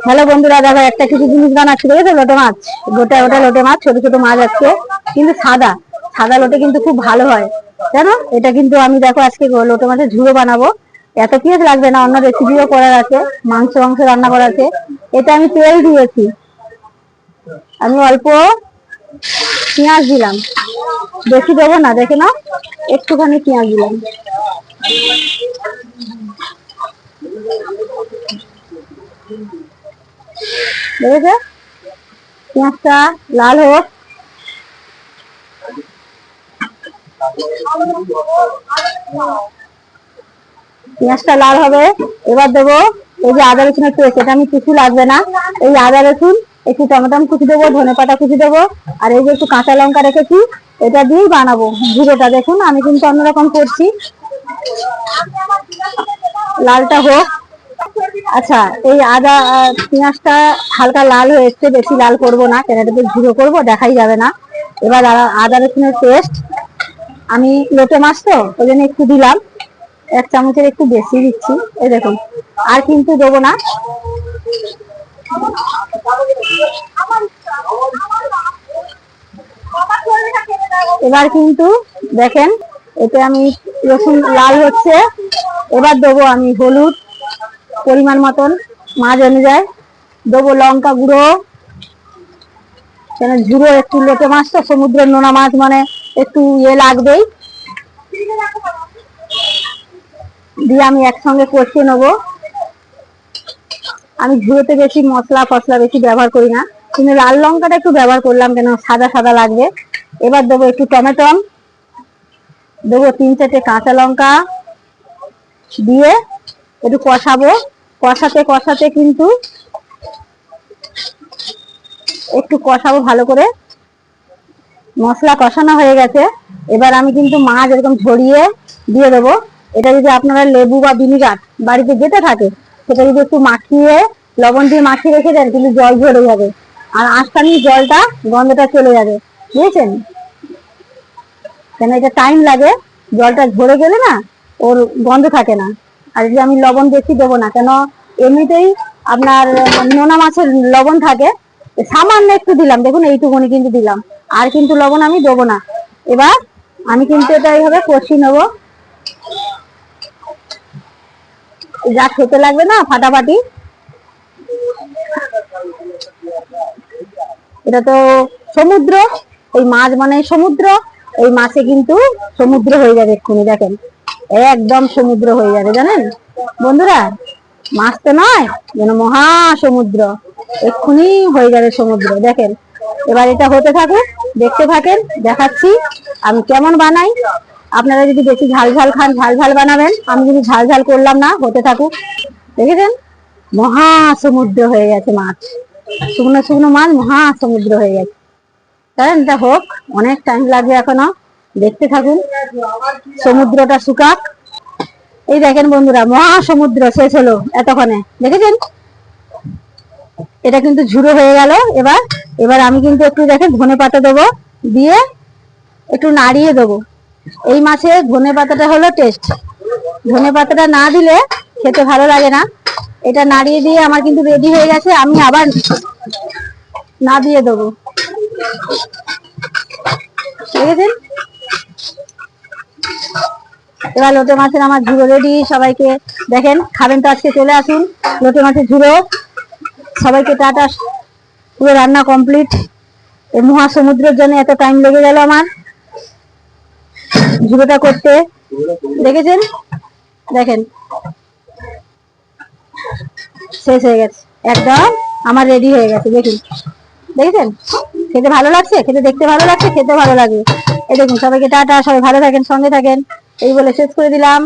Hello বন্ধুরা, দেখো একটা কিছু জিনিস বানাচ্ছি, দেখেছো? লোটে মাছ, গোটা গোটা লোটে মাছ, ছোট ছোট মাছ আছে, কিন্তু সাদা সাদা লোটে কিন্তু খুব ভালো হয় জানো। এটা কিন্তু আমি দেখো আজকে লোটে মাছের ঝুড়ো বানাবো। এত পেঁয়াজ লাগবে না, অন্য রেসিপিও করার আছে, মাংস মাংস রান্না করা আছে। এটা আমি তেল দিয়েছি, আমি অল্প পেঁয়াজ দিলাম, বেশি দেবো না, দেখে না, একটুখানি পেঁয়াজ দিলাম। দেখেছে? পেঁয়াজটা লাল হোক, পেঁয়াজটা লাল হবে। এবার দেবো এই যে আদা রসুনের পেস্ট, এটা আমি কিছু লাগবে না, এই আদা রসুন, একটু টমেটো কুচি দেবো, ধনে পাতা কুচি দেবো, আর এই যে একটু কাঁচা লঙ্কা রেখেছি, এটা দিয়েই বানাবো ঝুড়োটা। দেখুন আমি কিন্তু অন্যরকম করছি, লালটা হোক। আচ্ছা, এই আদা পেঁয়াজটা হালকা লাল হয়েছে, বেশি লাল করবো না, কেন এটা ঝুড়ো করবো, দেখাই যাবে না। এবার আদা রসুনের পেস্ট, আমি লোটে মাছ তো ওই জন্য একটু দিলাম, 1 চামচের একটু বেশি দিচ্ছি, এই দেখুন, আর কিন্তু দেবো না। এবার কিন্তু দেখেন এতে আমি রসুন লাল হচ্ছে। এবার দেবো আমি হলুদ পরিমাণ মতন, মাছ অনুযায়ী দেবো, লঙ্কা গুঁড়ো, কেন ঝুড়ো একটু লোটে মাছ তো, সমুদ্রের নোনা মাছ মানে একটু লাগবেই। দিয়ে আমি একসঙ্গে কষিয়ে নেবো। আমি ঝুড়োতে বেশি মশলা ফসলা বেশি ব্যবহার করি না, কিন্তু লাল লঙ্কাটা একটু ব্যবহার করলাম, কেন সাদা সাদা লাগবে। এবার দেবো একটু টমেটো, দেবো 3-4টে কাঁচা লঙ্কা, দিয়ে একটু কষাবো। কষাতে কষাতে কিন্তু একটু কষাবো ভালো করে। মশলা কষানো হয়ে গেছে, এবার আমি কিন্তু মাছ এরকম ঝরিয়ে দিয়ে দেবো। এটা যদি আপনারা লেবু বা ভিনিগার বাড়িতে যেতে থাকে, সেটা যদি একটু মাখিয়ে লবণ দিয়ে মাখিয়ে রেখে দেন, কিন্তু জল ঝরে যাবে, আর আঁশটানি জলটা গন্ধটা চলে যাবে, বুঝেছেন? কেন এটা টাইম লাগে, জলটা ঝরে গেলে না ওর গন্ধ থাকে না। আর যদি আমি লবণ বেশি দেবো না, কেন এমনিতেই আপনার নোনা মাছের লবণ থাকে, সামান্য একটু দিলাম, দেখুন এইটুকুনি কিন্তু দিলাম, আর কিন্তু লবণ আমি দেবো না। এবার আমি কিন্তু এটা এইভাবে কষিয়ে নেবো, যা খেতে লাগবে না ফাটাফাটি। এটা তো সমুদ্র, ওই মাছ মানে সমুদ্র, ওই মাছে কিন্তু সমুদ্র হয়ে যাবে এক্ষুনি, দেখেন একদম সমুদ্র হয়ে যাবে, জানেন বন্ধুরা? মাছ তো নয়, যেন মহা সমুদ্র, এক্ষুনি হয়ে যাবে সমুদ্র, দেখেন। এবার এটা হতে থাকুক, দেখতে থাকেন, দেখাচ্ছি আমি কেমন বানাই। আপনারা যদি বেশি ঝাল ঝাল খান, ঝাল ঝাল বানাবেন, আমি যদি ঝাল ঝাল করলাম না, হতে থাকুক। দেখেছেন মহা সমুদ্র হয়ে গেছে মাছ, শুকনো শুকনো মাছ মহা সমুদ্র হয়ে গেছে। তাই এটা হোক, অনেক টাইম লাগবে এখনো, দেখতে থাকুন সমুদ্রটা শুকাক। এই দেখেন বন্ধুরা, মহা সমুদ্র শেষ হলো এতক্ষণে, দেখেছেন? এটা কিন্তু ঝুড়ো হয়ে গেল। এবার এবার আমি কিন্তু একটু দেখেন ধনে পাতা দেবো, দিয়ে একটু নাড়িয়ে দেবো। এই মাছে ধনে পাতাটা হলো টেস্ট, ধনে পাতাটা না দিলে খেতে ভালো লাগে না। এটা নাড়িয়ে দিয়ে আমার কিন্তু রেডি হয়ে গেছে, আমি আবার না দিয়ে দেবো, দেখেছেন? এবার লোটে মাছের আমার ঝুড়ো রেডি। সবাইকে দেখেন, খাবেন তো আজকে চলে আসুন, লোটে মাছের ঝুড়ো। সবাইকে টাটা, পুরো রান্না কমপ্লিট। এই মহা সমুদ্রের জন্য এত টাইম লেগে গেল আমার ঝুড়োটা করতে, দেখেছেন? দেখেন শেষ হয়ে গেছে, একদম আমার রেডি হয়ে গেছে, দেখুন, দেখেছেন? খেতে ভালো লাগছে, খেতে দেখতে ভালো লাগছে, খেতে ভালো লাগে। এই দেখুন, সবাইকে টাটা, সবাই ভালো থাকেন, সঙ্গে থাকেন, এই বলে শেষ করে দিলাম।